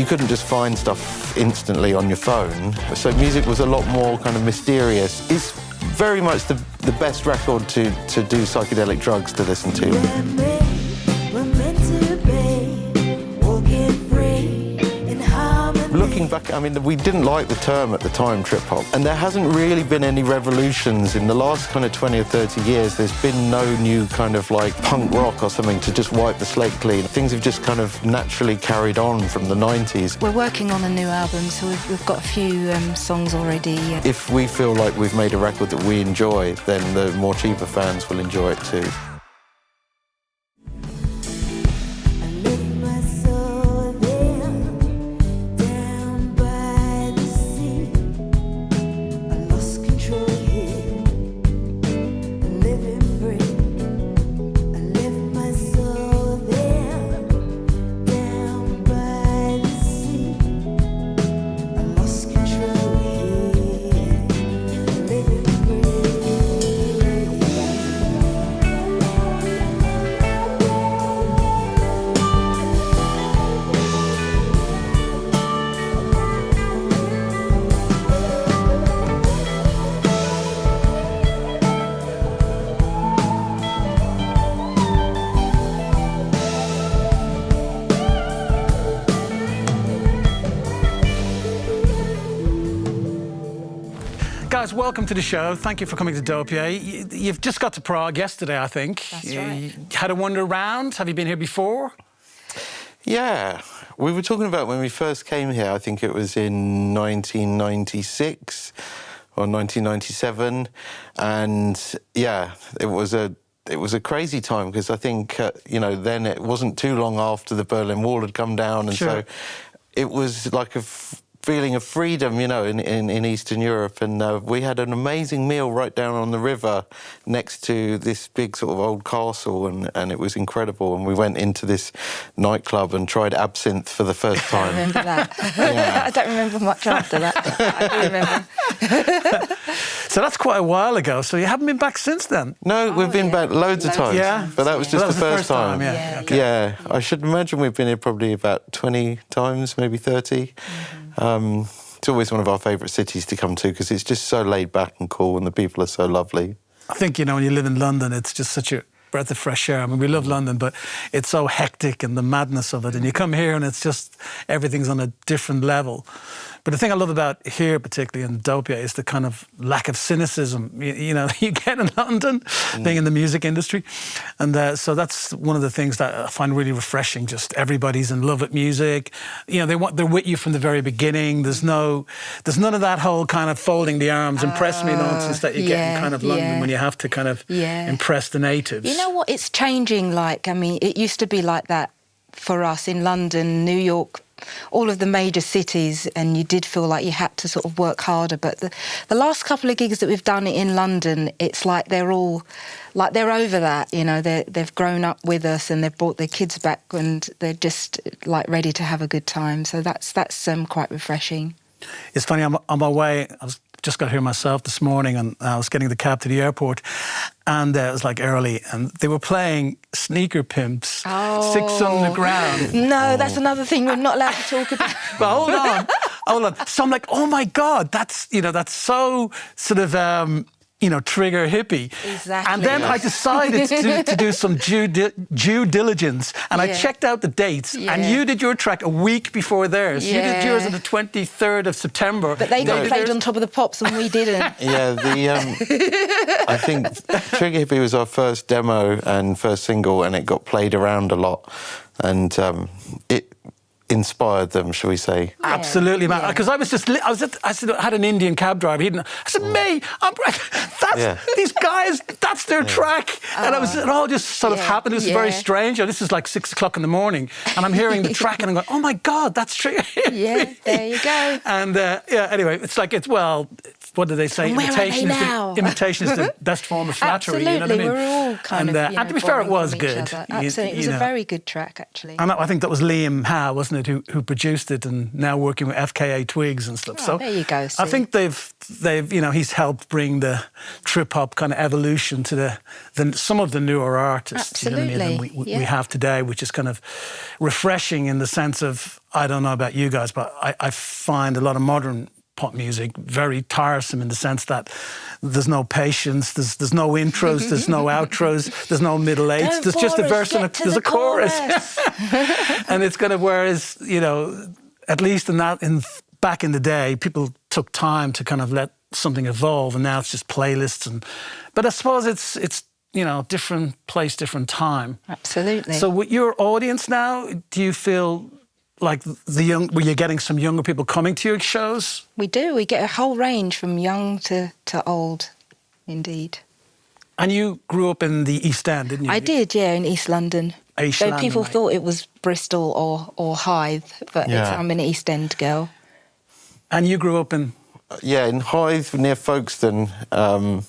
you couldn't just find stuff instantly on your phone. So music was a lot more kind of mysterious. It's very much the best record to do psychedelic drugs to listen to. Looking back, I mean, we didn't like the term at the time, trip-hop, and there hasn't really been any revolutions in the last kind of 20 or 30 years. There's been no new kind of like punk rock or something to just wipe the slate clean. Things have just kind of naturally carried on from the 90s. We're working on a new album, so we've got a few songs already. If we feel like we've made a record that we enjoy, then the Morcheeba fans will enjoy it too. Guys, welcome to the show. Thank you for coming to dopeYEAH. You've just got to Prague yesterday, I think. That's right. You had a wander around. Have you been here before? Yeah. We were talking about when we first came here, I think it was in 1996 or 1997. And yeah, it was a crazy time because I think, then it wasn't too long after the Berlin Wall had come down. And Sure. so it was like a feeling of freedom, in Eastern Europe. And we had an amazing meal right down on the river next to this big sort of old castle, and it was incredible. And we went into this nightclub and tried absinthe for the first time. I remember that. Yeah. I don't remember much after that. I do remember. So that's quite a while ago. So you haven't been back since then? No, we've been back loads of times. Yeah. But that was just the first time. Yeah. Yeah. Okay. Yeah, I should imagine we've been here probably about 20 times, maybe 30. It's always one of our favourite cities to come to because it's just so laid back and cool and the people are so lovely. I think, when you live in London, it's just such a breath of fresh air. I mean, we love London, but it's so hectic and the madness of it. And you come here and it's just, everything's on a different level. But the thing I love about here, particularly in dopeYEAH, is the kind of lack of cynicism, you get in London, being in the music industry. And so that's one of the things that I find really refreshing. Just everybody's in love with music. They're with you from the very beginning. There's none of that whole kind of folding the arms, impress me nonsense that you get in kind of London when you have to kind of impress the natives. You know what? It's changing. It used to be like that for us in London, New York, all of the major cities, and you did feel like you had to sort of work harder. But the last couple of gigs that we've done in London, it's like they're all, like they're over that, they've grown up with us and they've brought their kids back and they're just like ready to have a good time. So that's quite refreshing. It's funny, on my way, just got here myself this morning and I was getting the cab to the airport and it was like early and they were playing Sneaker Pimps, 6 Underground. No, that's another thing we're not allowed to talk about. But hold on. So I'm like, oh my God, that's so sort of, trigger hippie. Exactly. And then I decided to do some due diligence and I checked out the dates and you did your track a week before theirs. You did yours on the 23rd of September. But they got played on Top of the Pops and we didn't. Yeah, I think Trigger Hippie was our first demo and first single and it got played around a lot and it inspired them, shall we say? Yeah. Absolutely, man. Because I had an Indian cab driver. I said, "Mate, these guys. That's their track." And it all just sort of happened. It was very strange. This is like 6 o'clock in the morning, and I'm hearing the track, and I'm going, "Oh my God, that's Trigger Hippie." Yeah, there you go. And anyway, it's like what do they say? And where are they now? Imitation is the best form of flattery. Absolutely, you know what I mean? we're all kind of. And to be fair, it borrowing was from each good. other. Absolutely, it was a very good track, actually. And I think that was Liam Howe, wasn't it, who produced it, and now working with FKA Twigs and stuff. Oh, so there you go. I think they've he's helped bring the trip hop kind of evolution to some of the newer artists. Absolutely, you know what I mean, we have today, which is kind of refreshing in the sense of, I don't know about you guys, but I find a lot of modern pop music very tiresome in the sense that there's no patience, there's no intros, there's no outros, there's no middle eights, there's just a verse and there's a chorus. And it's kind of, whereas, at least back in the day, people took time to kind of let something evolve, and now it's just playlists. But I suppose it's different place, different time. Absolutely. So with your audience now, do you feel like were you getting some younger people coming to your shows? We do. We get a whole range from young to old, indeed. And you grew up in the East End, didn't you? I did, yeah, in East London. East So London, people mate. thought it was Bristol or Hythe, but I'm an East End girl. And you grew up in? Yeah, in Hythe, near Folkestone. And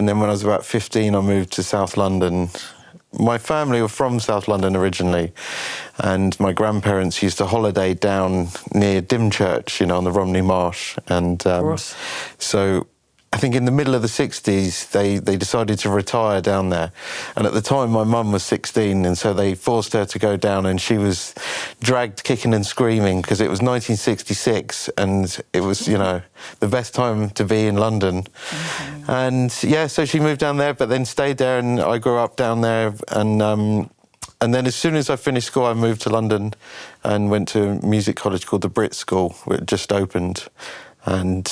then when I was about 15, I moved to South London. My family were from South London originally, and my grandparents used to holiday down near Dymchurch, on the Romney Marsh. And so I think in the middle of the 60s, they decided to retire down there. And at the time, my mum was 16, and so they forced her to go down, and she was dragged kicking and screaming because it was 1966, and it was, the best time to be in London. Mm-hmm. And, so she moved down there, but then stayed there, and I grew up down there. And then as soon as I finished school, I moved to London and went to a music college called the Brit School, which just opened. And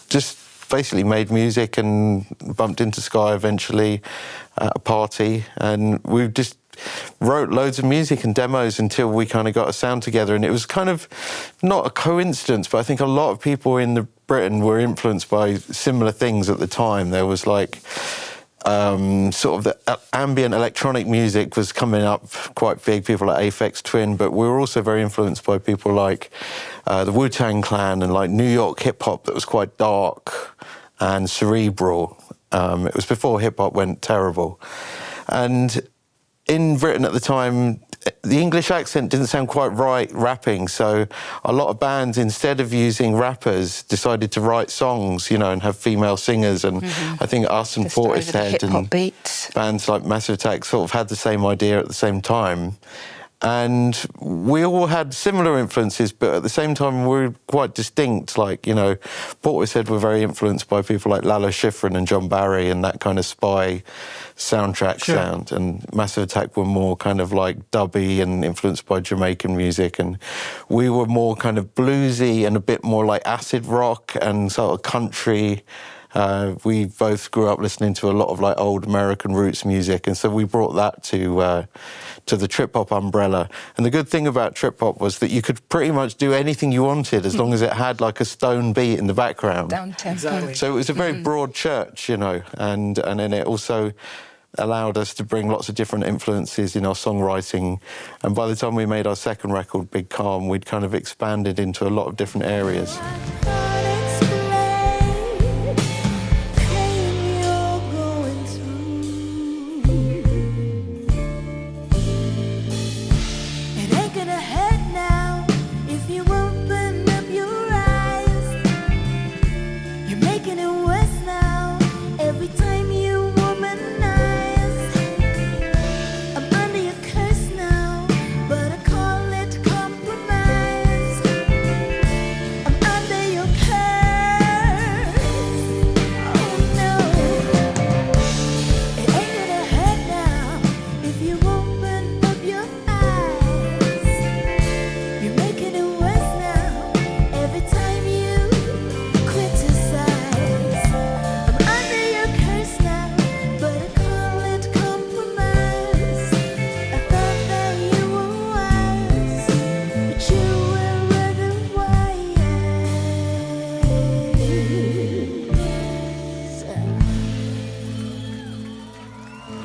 just basically made music and bumped into Skye eventually at a party, and we just wrote loads of music and demos until we kind of got a sound together. And it was kind of not a coincidence, but I think a lot of people in Britain were influenced by similar things at the time. There was like sort of the ambient electronic music was coming up quite big, people like Aphex Twin, but we were also very influenced by people like the Wu-Tang Clan and like New York hip-hop that was quite dark and cerebral. It was before hip-hop went terrible. And in Britain at the time, the English accent didn't sound quite right rapping, so a lot of bands, instead of using rappers, decided to write songs, and have female singers. And I think us and Portishead and beats. Bands like Massive Attack sort of had the same idea at the same time. And we all had similar influences, but at the same time, we were quite distinct. Like, Portishead were very influenced by people like Lalo Schifrin and John Barry and that kind of spy soundtrack sound. And Massive Attack were more kind of like dubby and influenced by Jamaican music. And we were more kind of bluesy and a bit more like acid rock and sort of country. We both grew up listening to a lot of like old American roots music, and so we brought that to the trip hop umbrella. And the good thing about trip hop was that you could pretty much do anything you wanted as long as it had like a stone beat in the background. Down tempo. Exactly. So it was a very broad church, and then it also allowed us to bring lots of different influences in our songwriting. And by the time we made our second record, Big Calm, we'd kind of expanded into a lot of different areas.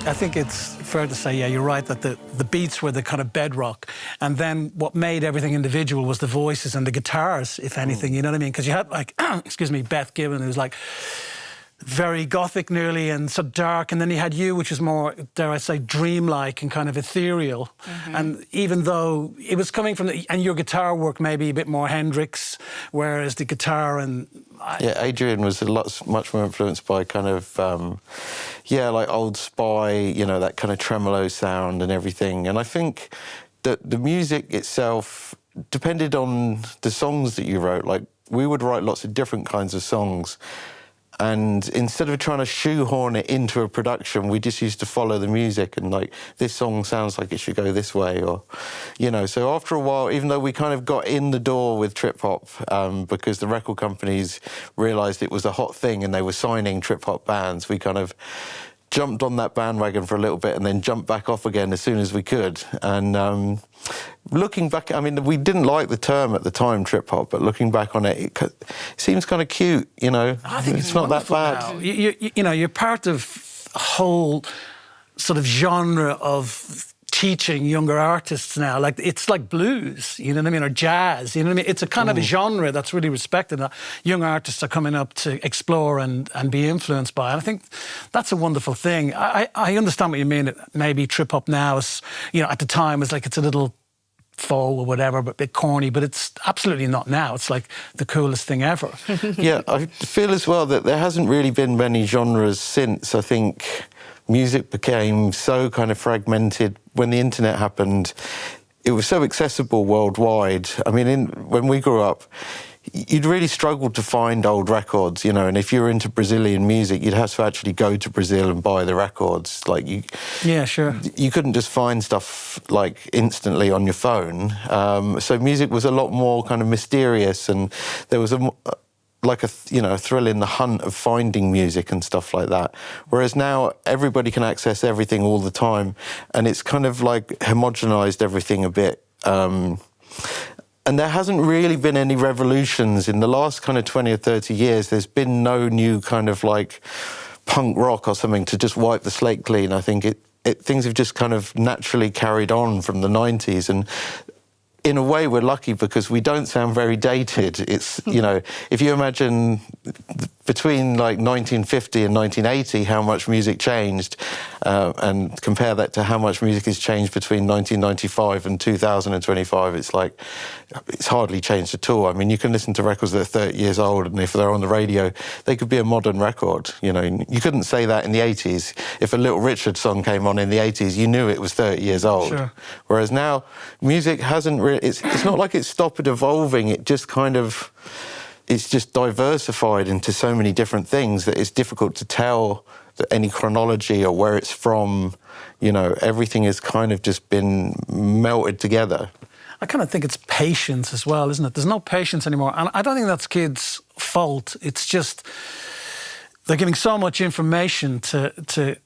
I think it's fair to say, yeah, you're right, that the beats were the kind of bedrock. And then what made everything individual was the voices and the guitars, if anything, you know what I mean? Because you had, like, excuse me, Beth Gibbon, who was like very gothic nearly and so dark, and then you had you, which was more, dare I say, dreamlike and kind of ethereal. And even though it was coming from and your guitar work maybe a bit more Hendrix, whereas the guitar and yeah, Adrian was much more influenced by kind of like old Spy, you know, that kind of tremolo sound and everything. And I think that the music itself depended on the songs that you wrote. Like, we would write lots of different kinds of songs. And instead of trying to shoehorn it into a production, we just used to follow the music and, like, this song sounds like it should go this way, or, you know. So after a while, even though we kind of got in the door with trip-hop because the record companies realised it was a hot thing and they were signing trip-hop bands, we kind of jumped on that bandwagon for a little bit and then jumped back off again as soon as we could. And looking back, I mean, we didn't like the term at the time, trip-hop, but looking back on it, it seems kind of cute, you know. I think it's not that bad. You know, you're part of a whole sort of genre of teaching younger artists now. Like, it's like blues, you know what I mean, or jazz, you know what I mean? It's a kind of a genre that's really respected. Young artists are coming up to explore and be influenced by. And I think that's a wonderful thing. I understand what you mean. Maybe trip-hop now is, you know, at the time was like, it's a little faux or whatever, but a bit corny, but it's absolutely not now. It's like the coolest thing ever. Yeah, I feel as well that there hasn't really been many genres since. I think music became so kind of fragmented. When the internet happened, it was so accessible worldwide. I mean, when we grew up, you'd really struggled to find old records, you know, and if you were into Brazilian music, you'd have to actually go to Brazil and buy the records. Like, yeah, sure. You couldn't just find stuff, like, instantly on your phone. So music was a lot more kind of mysterious, and there was a thrill in the hunt of finding music and stuff like that. Whereas now everybody can access everything all the time, and it's kind of like homogenized everything a bit. And there hasn't really been any revolutions in the last kind of 20 or 30 years. There's been no new kind of like punk rock or something to just wipe the slate clean. I think things have just kind of naturally carried on from the 90s, and in a way, we're lucky because we don't sound very dated. It's, you know, if you imagine between like 1950 and 1980, how much music changed, and compare that to how much music has changed between 1995 and 2025, it's like, it's hardly changed at all. I mean, you can listen to records that are 30 years old, and if they're on the radio, they could be a modern record. You know, you couldn't say that in the 80s. If a Little Richard song came on in the 80s, you knew it was 30 years old. Sure. Whereas now, music hasn't really, it's not like it's stopped evolving, it just kind of, it's just diversified into so many different things that it's difficult to tell any chronology or where it's from. You know, everything has kind of just been melted together. I kind of think it's patience as well, isn't it? There's no patience anymore. And I don't think that's kids' fault. It's just they're giving so much information to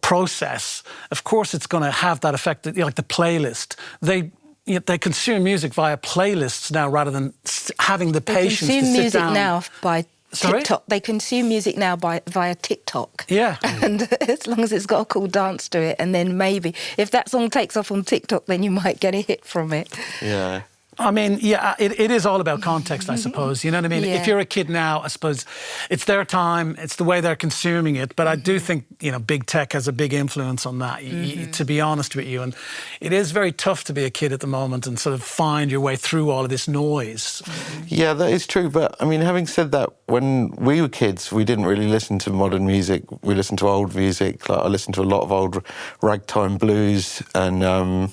process. Of course, it's going to have that effect, like the playlist. They consume music via playlists now rather than having the patience to sit down. They consume music now by Sorry? TikTok. They consume music now via TikTok. Yeah. And as long as it's got a cool dance to it, and then maybe if that song takes off on TikTok, then you might get a hit from it. Yeah. I mean, yeah, it is all about context, I suppose. You know what I mean? Yeah. If you're a kid now, I suppose it's their time, it's the way they're consuming it. But I do think, you know, big tech has a big influence on that, to be honest with you. And it is very tough to be a kid at the moment and sort of find your way through all of this noise. Yeah, that is true. But, I mean, having said that, when we were kids, we didn't really listen to modern music. We listened to old music. Like, I listened to a lot of old ragtime blues, and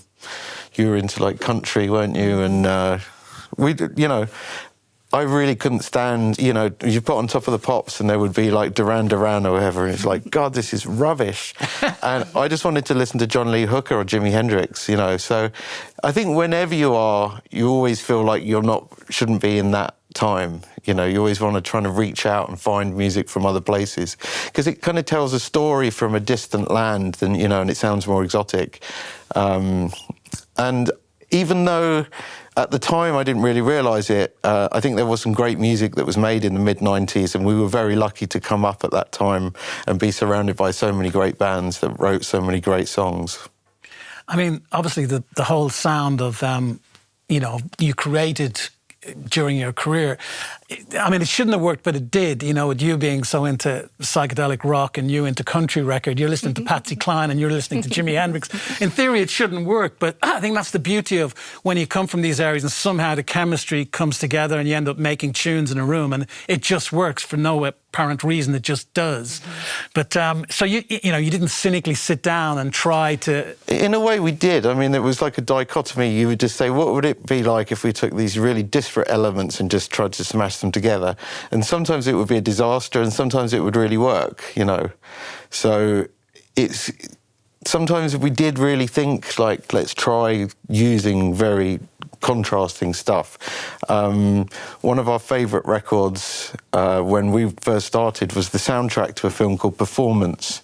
you were into, like, country, weren't you? And I really couldn't stand, you know, you put on Top of the Pops and there would be, like, Duran Duran or whatever, and it's like, God, this is rubbish. And I just wanted to listen to John Lee Hooker or Jimi Hendrix, you know. So I think whenever you are, you always feel like shouldn't be in that time. You know, you always want to try to reach out and find music from other places because it kind of tells a story from a distant land, and, you know, and it sounds more exotic. And even though at the time I didn't really realise it, I think there was some great music that was made in the mid-90s, and we were very lucky to come up at that time and be surrounded by so many great bands that wrote so many great songs. I mean, obviously the whole sound of, you know, you created during your career, I mean, it shouldn't have worked, but it did, you know, with you being so into psychedelic rock and you into country record, you're listening to Patsy Cline and you're listening to Jimi Hendrix. In theory, it shouldn't work, but I think that's the beauty of when you come from these areas and somehow the chemistry comes together and you end up making tunes in a room and it just works for no apparent reason, it just does. But so you know, you didn't cynically sit down and try to... In a way we did. I mean, it was like a dichotomy. You would just say, what would it be like if we took these really disparate elements and just tried to smash them together? And sometimes it would be a disaster and sometimes it would really work, you know. So it's... Sometimes we did really think, like, let's try using very contrasting stuff. One of our favourite records when we first started was the soundtrack to a film called Performance,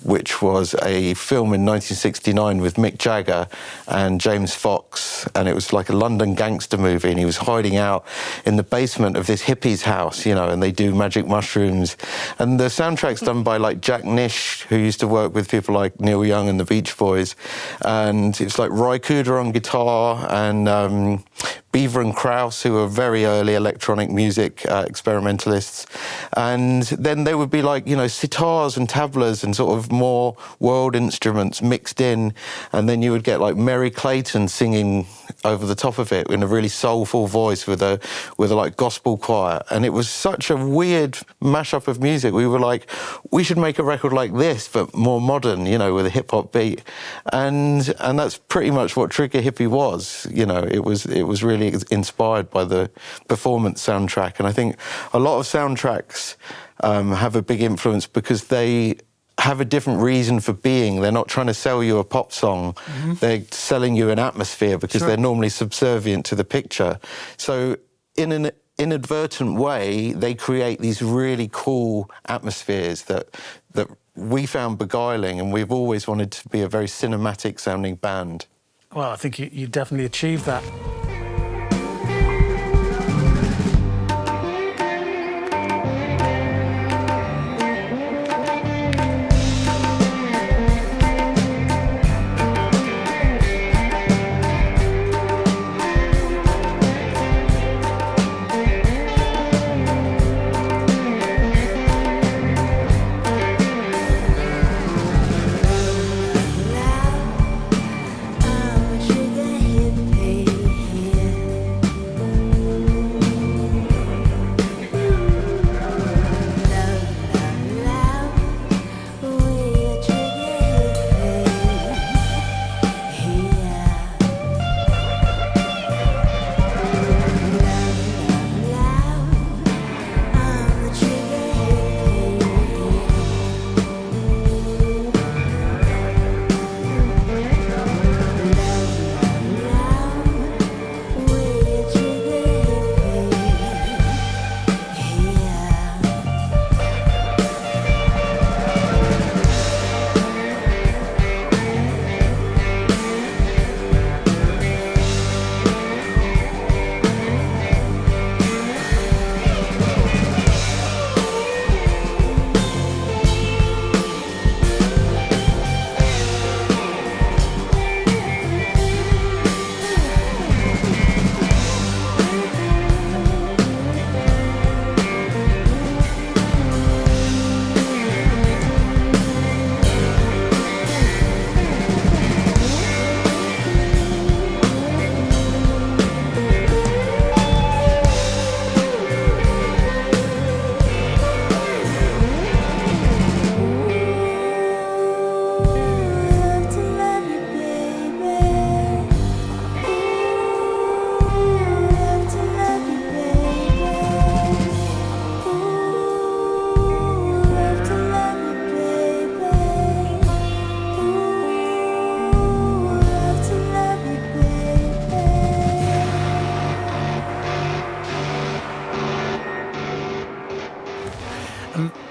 which was a film in 1969 with Mick Jagger and James Fox, and it was like a London gangster movie, and he was hiding out in the basement of this hippie's house, you know, and they do magic mushrooms. And the soundtrack's done by, like, Jack Nish, who used to work with people like Neil Young and the Beach Boys, and it's like Ry Cooder on guitar and Beaver and Krause, who were very early electronic music experimentalists. And then there would be, like, you know, sitars and tablas and sort of more world instruments mixed in, and then you would get like Mary Clayton singing over the top of it in a really soulful voice with a like gospel choir. And it was such a weird mashup of music. We were like, we should make a record like this but more modern, you know, with a hip hop beat. And that's pretty much what Trigger Hippie was. You know, it was really inspired by the Performance soundtrack. And I think a lot of soundtracks have a big influence because they have a different reason for being. They're not trying to sell you a pop song. Mm-hmm. They're selling you an atmosphere because they're normally subservient to the picture. So in an inadvertent way, they create these really cool atmospheres that we found beguiling, and we've always wanted to be a very cinematic sounding band. Well, I think you definitely achieved that.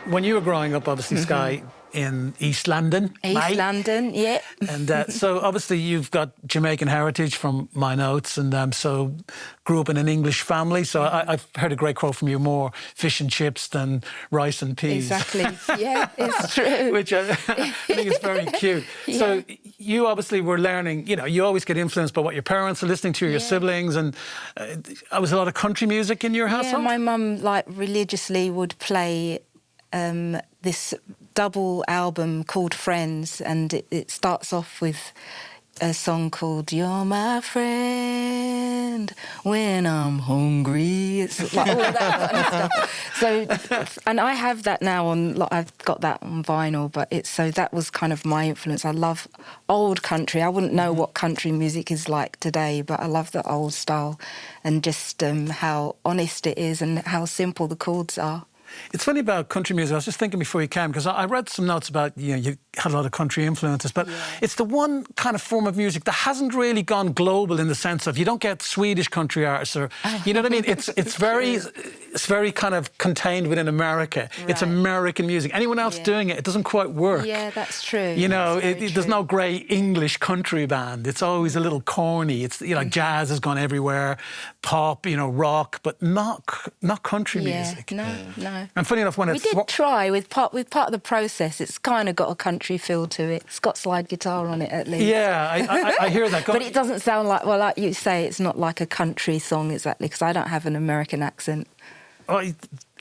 When you were growing up, obviously, Skye, in East London. East London, yeah. And so obviously you've got Jamaican heritage from my notes, and so grew up in an English family. So I've heard a great quote from you: more fish and chips than rice and peas. Exactly, yeah, it's true. Which I think is very cute. Yeah. So you obviously were learning, you always get influenced by what your parents are listening to, your siblings, and was a lot of country music in your household? Yeah, my mum religiously would play this double album called Friends, and it starts off with a song called You're My Friend When I'm Hungry. It's like all of that kind of stuff. So, and I have that now I've got that on vinyl, but that was kind of my influence. I love old country. I wouldn't know what country music is like today, but I love the old style and just how honest it is and how simple the chords are. It's funny about country music. I was just thinking before you came, because I read some notes about, you had a lot of country influences, but it's the one kind of form of music that hasn't really gone global in the sense of you don't get Swedish country artists or, you know what I mean? It's very kind of contained within America. Right. It's American music. Anyone else doing it, it doesn't quite work. Yeah, that's true. There's no great English country band. It's always a little corny. It's, jazz has gone everywhere, pop, rock, but not country music. No. And funny enough, when we did try with part of the process, it's kind of got a country feel to it. It's got slide guitar on it at least. Yeah, I hear that. But it doesn't sound like you say, it's not like a country song exactly, because I don't have an American accent. Well,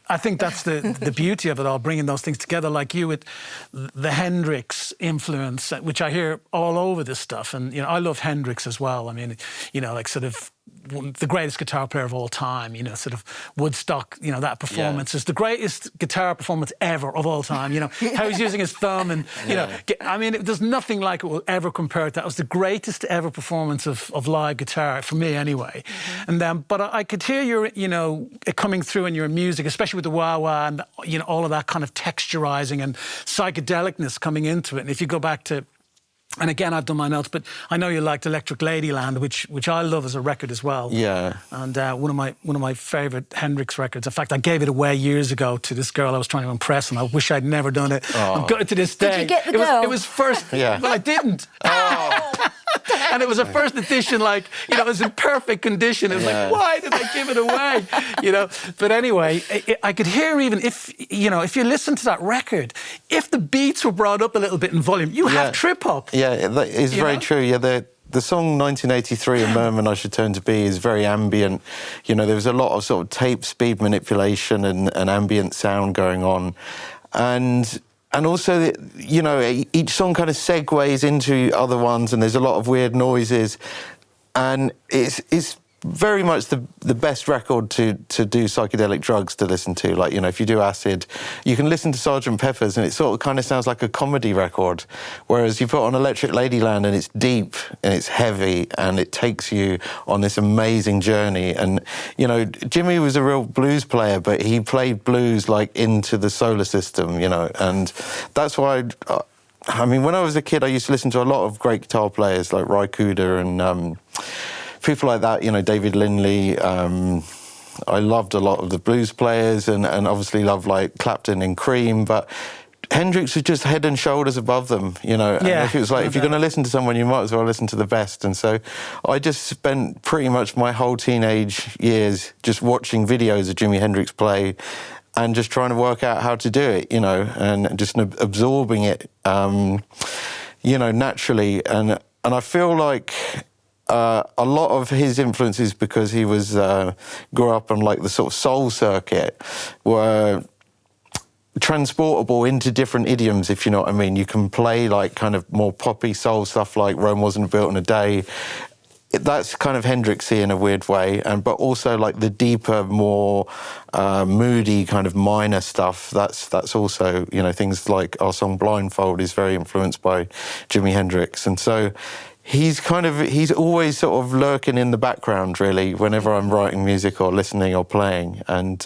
I think that's the beauty of it all, bringing those things together, like you with the Hendrix influence, which I hear all over this stuff. And, I love Hendrix as well. I mean, sort of the greatest guitar player of all time, sort of Woodstock, that performance is the greatest guitar performance ever of all time. How he's using his thumb and, there's nothing like it will ever compare to that. It was the greatest ever performance of live guitar, for me anyway. Mm-hmm. And but I could hear your, it coming through in your music, especially with the wah-wah and, all of that kind of texturizing and psychedelicness coming into it. And if you go back to, and again, I've done my notes, but I know you liked Electric Ladyland, which I love as a record as well. Yeah. And one of my favourite Hendrix records. In fact, I gave it away years ago to this girl I was trying to impress, and I wish I'd never done it. Oh. I've got it to this day. Did you get the girl? It was first. Yeah. Well, I didn't. Oh. And it was a first edition, it was in perfect condition. It was like, why did I give it away? But anyway, I could hear even if you listen to that record, if the beats were brought up a little bit in volume, you have trip-hop. Yeah, that is very true. Yeah, the song 1983, A Merman I Should Turn to Be, is very ambient. There was a lot of sort of tape speed manipulation and ambient sound going on. And also, each song kind of segues into other ones, and there's a lot of weird noises. And it's very much the best record to do psychedelic drugs to listen to. If you do acid, you can listen to Sgt. Pepper's and it sort of kind of sounds like a comedy record. Whereas you put on Electric Ladyland and it's deep and it's heavy and it takes you on this amazing journey. And, Jimmy was a real blues player, but he played blues into the solar system, and that's why when I was a kid, I used to listen to a lot of great guitar players like Ry Cooder and people like that, David Lindley. I loved a lot of the blues players and obviously loved Clapton and Cream, but Hendrix was just head and shoulders above them, And if it was if you're going to listen to someone, you might as well listen to the best. And so I just spent pretty much my whole teenage years just watching videos of Jimi Hendrix play and just trying to work out how to do it, and just absorbing it, naturally. And I feel like a lot of his influences, because he was grew up on the sort of soul circuit, were transportable into different idioms, if you know what I mean. You can play kind of more poppy soul stuff like Rome Wasn't Built in a Day. That's kind of Hendrixy in a weird way, but also the deeper, more moody kind of minor stuff. That's also things like our song Blindfold is very influenced by Jimi Hendrix, and so he's always sort of lurking in the background, really, whenever I'm writing music or listening or playing. And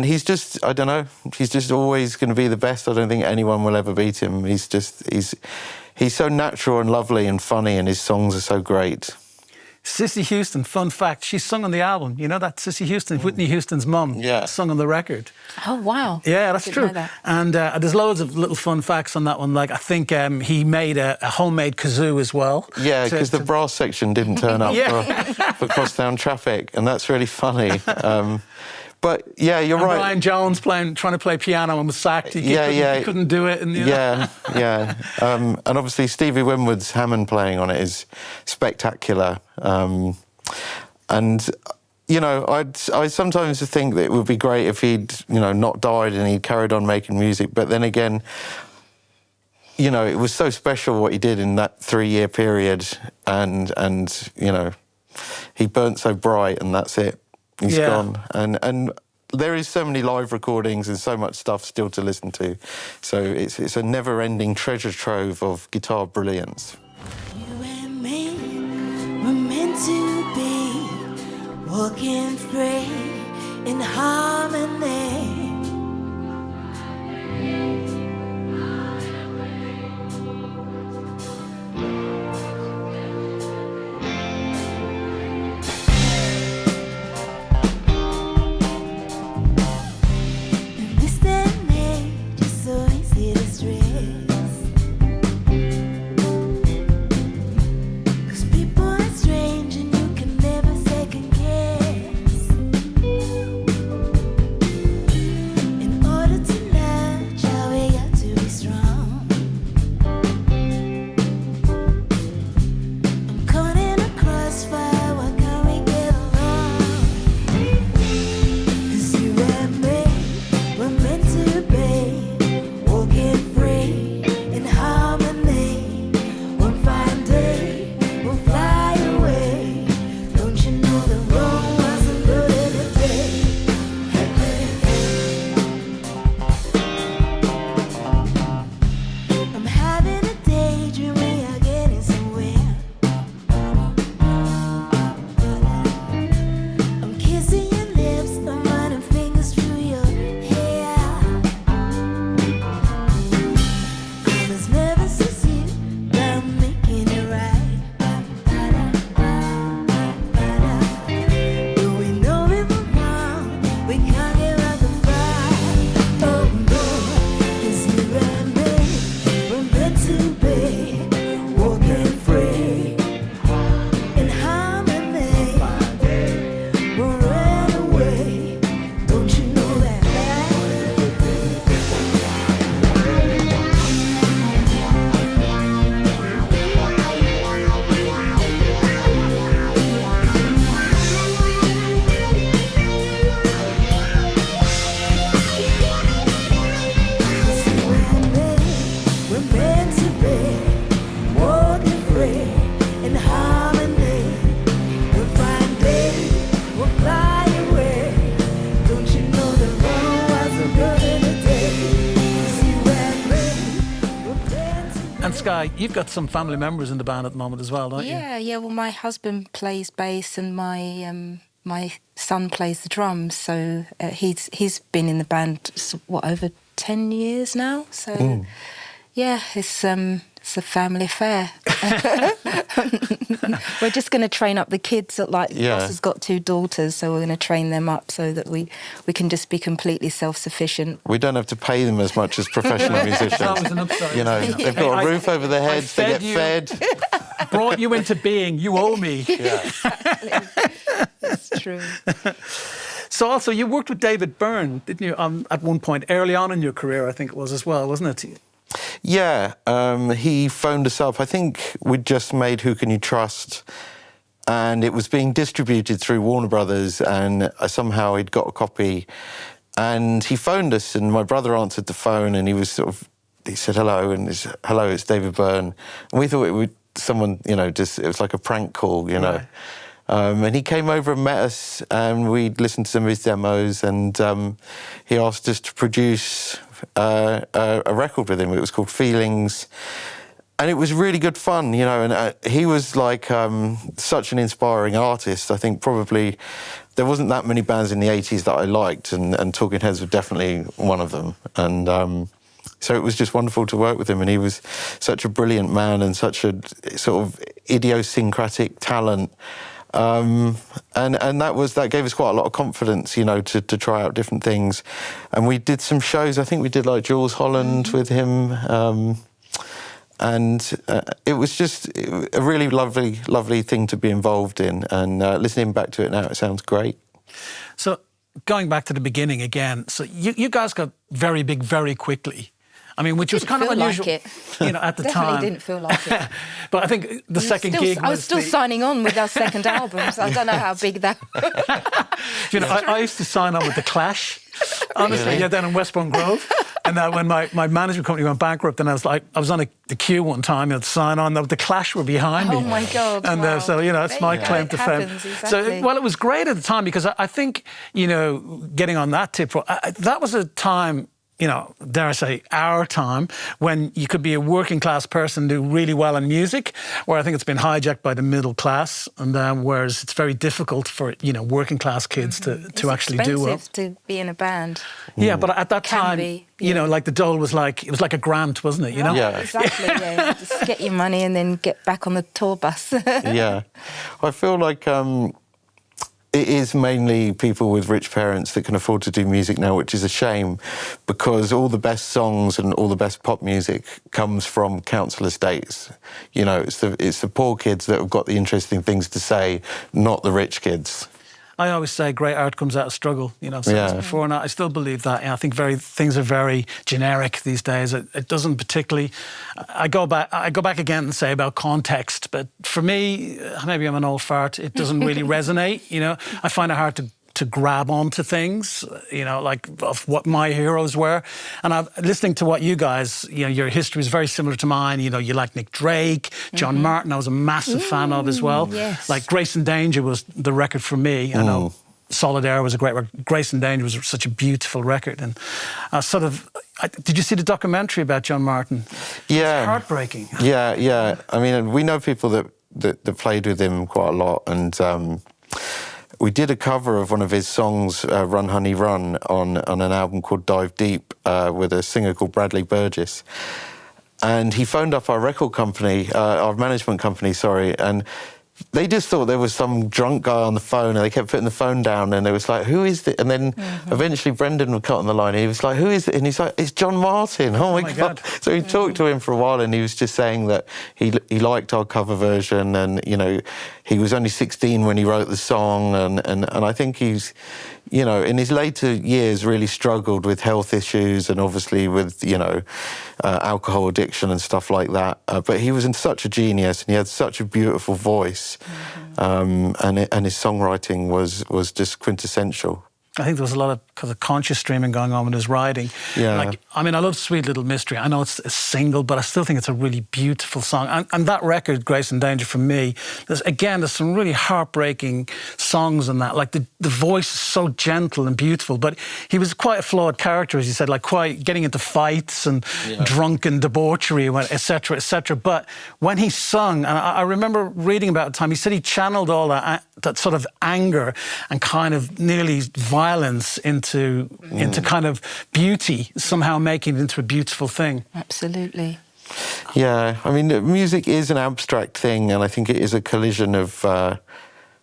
he's just, I don't know, he's just always going to be the best. I don't think anyone will ever beat him. He's so natural and lovely and funny, and his songs are so great. Cissy Houston, fun fact, she sung on the album. You know that? Cissy Houston, Whitney Houston's mum, sung on the record. Oh, wow. Yeah, that's true. Know that. And there's loads of little fun facts on that one. Like, I think he made a homemade kazoo as well. Yeah, because the brass section didn't turn up for crosstown traffic, and that's really funny. But yeah, you're right. Brian Jones trying to play piano and was sacked. He couldn't do it. And, And obviously Stevie Winwood's Hammond playing on it is spectacular. And you know, I sometimes think that it would be great if he'd not died and he'd carried on making music. But then again, you know, it was so special what he did in that 3-year period, and you know, he burnt so bright, and that's it. He's gone. And there is so many live recordings and so much stuff still to listen to. So it's a never-ending treasure trove of guitar brilliance. You and me were meant to be walking free in harmony. Skye, you've got some family members in the band at the moment as well, don't you? Yeah. Well, my husband plays bass and my son plays the drums. So he's been in the band over 10 years now. So yeah, it's a family affair. We're just going to train up the kids. Ross has got 2 daughters, so we're going to train them up so that we can just be completely self-sufficient. We don't have to pay them as much as professional musicians. That was an upside. You know, they've got a roof over their heads, they get fed. Brought you into being, you owe me. Yeah. That's true. So also, you worked with David Byrne, didn't you, at one point, early on in your career, I think it was as well, wasn't it? Yeah, he phoned us up. I think we'd just made Who Can You Trust, and it was being distributed through Warner Brothers, and somehow he'd got a copy. And he phoned us, and my brother answered the phone, and he said hello, and hello, it's David Byrne. And we thought it would someone, it was like a prank call, you know. Right. And he came over and met us, and we listened to some of his demos, and he asked us to produce a record with him. It was called Feelings, and it was really good fun, and he was like such an inspiring artist. I think probably there wasn't that many bands in the 80s that I liked, and Talking Heads were definitely one of them. And so it was just wonderful to work with him, and he was such a brilliant man and such a sort of idiosyncratic talent. And that gave us quite a lot of confidence, you know, to try out different things. And we did some shows. I think we did like Jules Holland with him. And it was just a really lovely thing to be involved in. And listening back to it now, it sounds great. So going back to the beginning again, so you guys got very big very quickly. I mean, which was kind of unusual, like it. You know, at the Definitely time. didn't feel like it. But I think the second gig I was still signing on with our second album, so I don't know how big that was. You know, I used to sign on with The Clash, honestly, Really? yeah, down in Westbourne Grove. And when my management company went bankrupt, and I was on the queue one time, to sign on, The Clash were behind me. Oh my God! And wow. so, you know, that's my claim to fame. Exactly. So, well, it was great at the time because I think, you know, getting on that tip, that was a time, you know, dare I say, our time, when you could be a working class person, do really well in music, where I think it's been hijacked by the middle class, and whereas it's very difficult for, you know, working class kids to actually do well. It's expensive to be in a band. Yeah, but at that Can time, be, you know, like the dole was like, it was like a grant, wasn't it, you know? Yeah. Exactly, yeah. Just get your money and then get back on the tour bus. Yeah. I feel like it is mainly people with rich parents that can afford to do music now, which is a shame, because all the best songs and all the best pop music comes from council estates. You know, it's the poor kids that have got the interesting things to say, not the rich kids. I always say great art comes out of struggle. You know, I've said this before, and I still believe that. I think things are very generic these days. It doesn't particularly. I go back again and say about context, but for me, maybe I'm an old fart. It doesn't really resonate. You know, I find it hard to grab onto things, you know, like of what my heroes were. And listening to what you guys, you know, your history is very similar to mine. You know, you like Nick Drake, John Martin, I was a massive fan of as well. Yes. Like Grace and Danger was the record for me. I know Solid Air was a great record. Grace and Danger was such a beautiful record. And did you see the documentary about John Martin? Yeah. It's heartbreaking. Yeah. I mean, we know people that played with him quite a lot, and we did a cover of one of his songs, Run Honey Run, on an album called Dive Deep with a singer called Bradley Burgess. And he phoned up our record company, our management company, and they just thought there was some drunk guy on the phone, and they kept putting the phone down, and it was like, who is this? And then eventually Brendan would cut on the line, and he was like, who is it? And he's like, it's John Martin. Oh my God. So he talked to him for a while, and he was just saying that he liked our cover version, and, you know, he was only 16 when he wrote the song, and I think he's, you know, in his later years really struggled with health issues and obviously with, you know, alcohol addiction and stuff like that. But he was such a genius, and he had such a beautiful voice, and his songwriting was just quintessential. I think there was a lot of conscious streaming going on with his writing. Yeah. Like, I mean, I love Sweet Little Mystery. I know it's a single, but I still think it's a really beautiful song. And that record, Grace and Danger, for me, there's some really heartbreaking songs in that. Like, the voice is so gentle and beautiful, but he was quite a flawed character, as you said, like quite getting into fights and drunken debauchery, et cetera, et cetera. But when he sung, and I remember reading about the time, he said he channeled all that sort of anger and kind of nearly violence into kind of beauty, somehow making it into a beautiful thing. Absolutely. Yeah, I mean, music is an abstract thing, and I think it is a collision of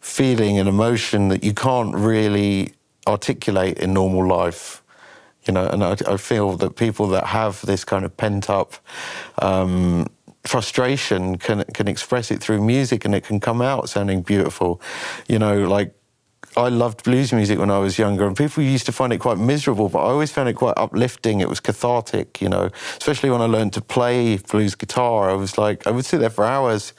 feeling and emotion that you can't really articulate in normal life. You know, and I feel that people that have this kind of pent-up frustration can express it through music, and it can come out sounding beautiful. You know, like, I loved blues music when I was younger, and people used to find it quite miserable, but I always found it quite uplifting. It was cathartic, you know, especially when I learned to play blues guitar. I was like, I would sit there for hours,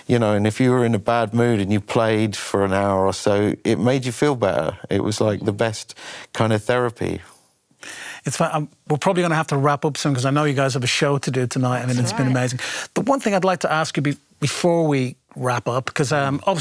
you know, and if you were in a bad mood and you played for an hour or so, it made you feel better. It was like the best kind of therapy. It's fine. We're probably going to have to wrap up soon because I know you guys have a show to do tonight. I mean, it's been amazing. The one thing I'd like to ask you before we wrap up, because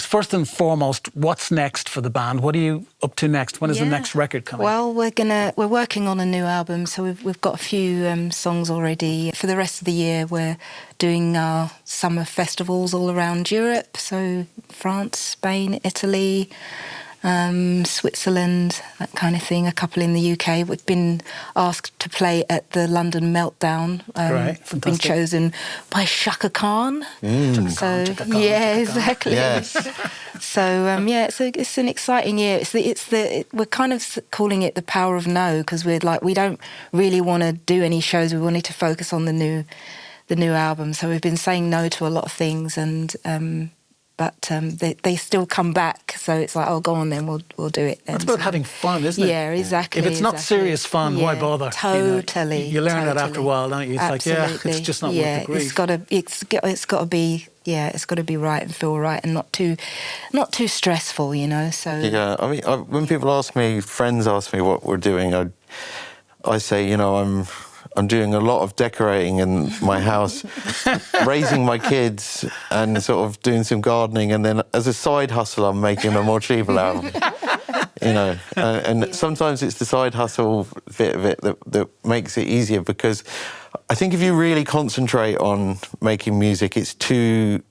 first and foremost, what's next for the band? What are you up to next? When is the next record coming? Well, we're working on a new album, so we've got a few songs already. For the rest of the year, we're doing our summer festivals all around Europe, so France, Spain, Italy. Switzerland, that kind of thing. A couple in the UK. We've been asked to play at the London Meltdown. Great, we've been chosen by Shaka Khan. Chaka Khan. Yeah, exactly. Yes. So yeah, it's an exciting year. We're kind of calling it the power of no, because we don't really want to do any shows. We wanted to focus on the new album. So we've been saying no to a lot of things, and but they still come back. So it's like, oh, go on then, we'll do it then. It's about having fun, isn't it? Yeah, exactly. If it's not serious fun, why bother? Totally. You learn that after a while, don't you? It's Absolutely. like, it's just not worth the grief. It's got to be. Yeah, it's got to be right and feel right, and not too stressful, you know. So yeah, I mean, when friends ask me what we're doing, I say, you know, I'm doing a lot of decorating in my house, raising my kids, and sort of doing some gardening, and then as a side hustle, I'm making a Morcheeba album. You know, and sometimes it's the side hustle bit of it that makes it easier, because I think if you really concentrate on making music, it's too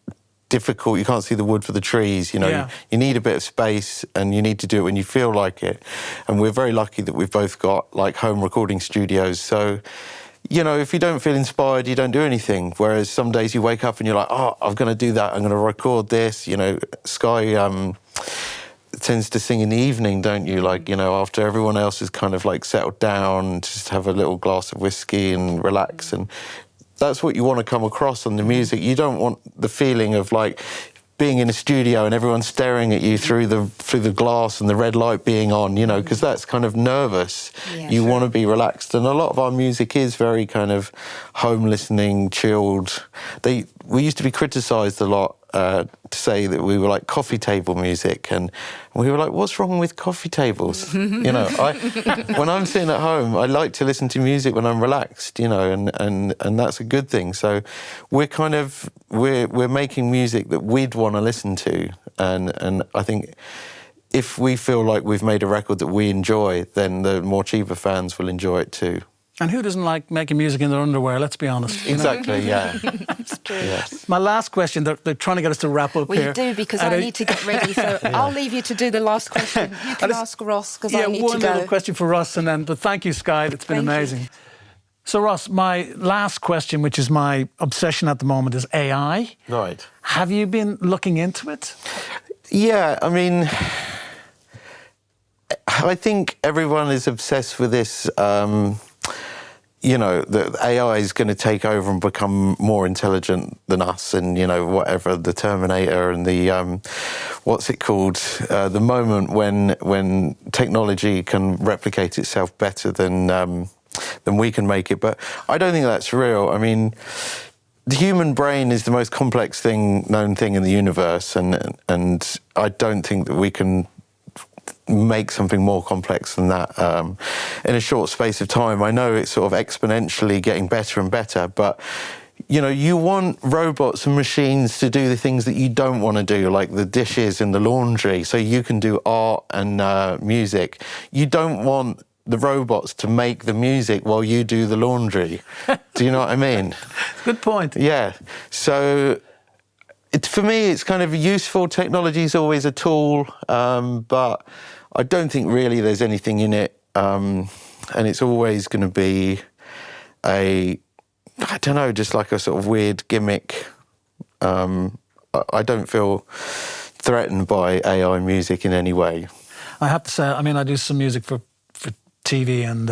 difficult. You can't see the wood for the trees, you know. Yeah. You need a bit of space, and you need to do it when you feel like it. And we're very lucky that we've both got like home recording studios. So, you know, if you don't feel inspired, you don't do anything. Whereas some days you wake up and you're like, oh, I'm going to do that. I'm going to record this. You know, Skye tends to sing in the evening, don't you? Like, you know, after everyone else is kind of like settled down, just have a little glass of whiskey and relax. And that's what you want to come across on the music. You don't want the feeling of like being in a studio and everyone staring at you through the glass and the red light being on, you know, because that's kind of nervous. Yeah, you want to be relaxed. And a lot of our music is very kind of home listening, chilled. We used to be criticised a lot to say that we were like coffee table music, and we were like, what's wrong with coffee tables? You know, when I'm sitting at home, I like to listen to music when I'm relaxed, you know, and that's a good thing. So we're making music that we'd want to listen to, and I think if we feel like we've made a record that we enjoy, then the Morcheeba fans will enjoy it too. And who doesn't like making music in their underwear, let's be honest. Exactly, yeah. it's true. Yes. My last question, they're trying to get us to wrap up here. You do, because I need to get ready, so I'll leave you to do the last question. You can ask Ross, because I need to go. Yeah, one little question for Ross, but thank you, Skye, it's been amazing. So Ross, my last question, which is my obsession at the moment, is AI. Right. Have you been looking into it? Yeah, I mean, I think everyone is obsessed with this, you know, that AI is going to take over and become more intelligent than us, and, you know, whatever, the Terminator and the, what's it called, the moment when technology can replicate itself better than we can make it. But I don't think that's real. I mean, the human brain is the most complex known thing in the universe, and I don't think that we can make something more complex than that in a short space of time. I know it's sort of exponentially getting better and better, but you know, you want robots and machines to do the things that you don't want to do, like the dishes and the laundry, so you can do art and music. You don't want the robots to make the music while you do the laundry. Do you know what I mean? Good point. Yeah. So for me, it's kind of useful. Technology is always a tool, but I don't think really there's anything in it. And it's always going to be I don't know, just like a sort of weird gimmick. I don't feel threatened by AI music in any way. I have to say, I mean, I do some music for TV and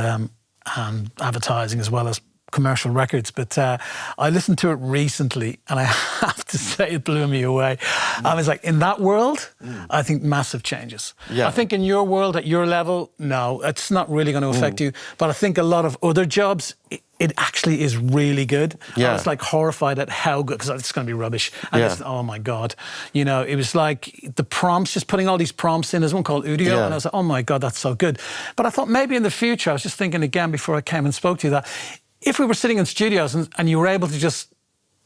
advertising as well as commercial records, but I listened to it recently, and I have to say it blew me away. I was like, in that world, I think massive changes. Yeah. I think in your world, at your level, no, it's not really going to affect you. But I think a lot of other jobs, it actually is really good. Yeah. I was like horrified at how good, because it's going to be rubbish. And Yeah. oh my God. You know, it was like the prompts, just putting all these prompts in. There's one called Udio, Yeah. and I was like, oh my God, that's so good. But I thought maybe in the future, I was just thinking again before I came and spoke to you, that if we were sitting in studios and you were able to just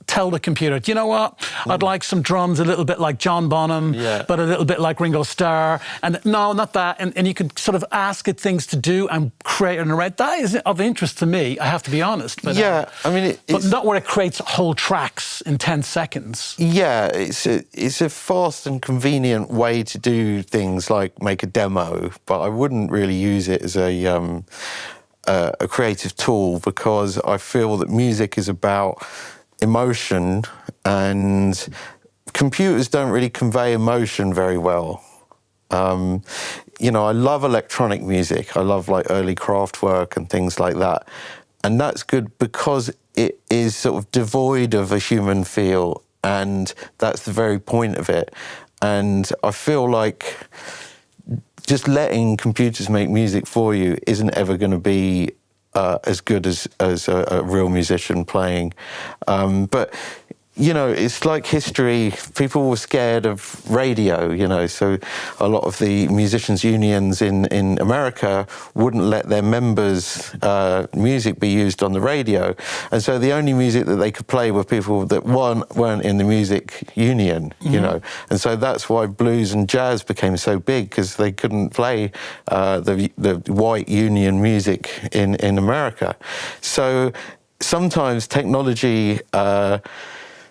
tell the computer, do you know what? I'd like some drums a little bit like John Bonham, but a little bit like Ringo Starr. And no, not that. And you could sort of ask it things to do and create an array. That is of interest to me, I have to be honest. But, yeah, I mean... but not where it creates whole tracks in 10 seconds. Yeah, it's a fast and convenient way to do things like make a demo, but I wouldn't really use it as a creative tool, because I feel that music is about emotion, and computers don't really convey emotion very well. You know, I love electronic music. I love like early Kraftwerk and things like that. And that's good because it is sort of devoid of a human feel, and that's the very point of it. And I feel like just letting computers make music for you isn't ever going to be as good as a real musician playing. But, you know, it's like history. People were scared of radio, you know, so a lot of the musicians' unions in America wouldn't let their members' music be used on the radio. And so the only music that they could play were people that weren't in the music union, you know. And so that's why blues and jazz became so big, because they couldn't play the white union music in America. So sometimes technology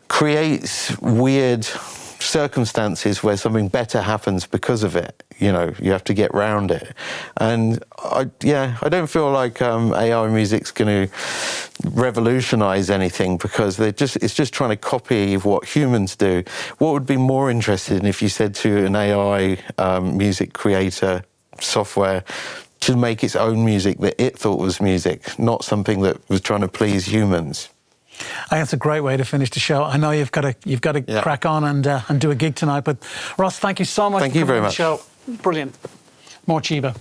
creates weird circumstances where something better happens because of it. You know, you have to get round it. And I don't feel like AI music's going to revolutionize anything, because it's just trying to copy what humans do. What would be more interesting if you said to an AI music creator software to make its own music that it thought was music, not something that was trying to please humans? I think it's a great way to finish the show. I know you've got to crack on and do a gig tonight, but Ross, thank you so much for coming on the show. Brilliant. Morcheeba.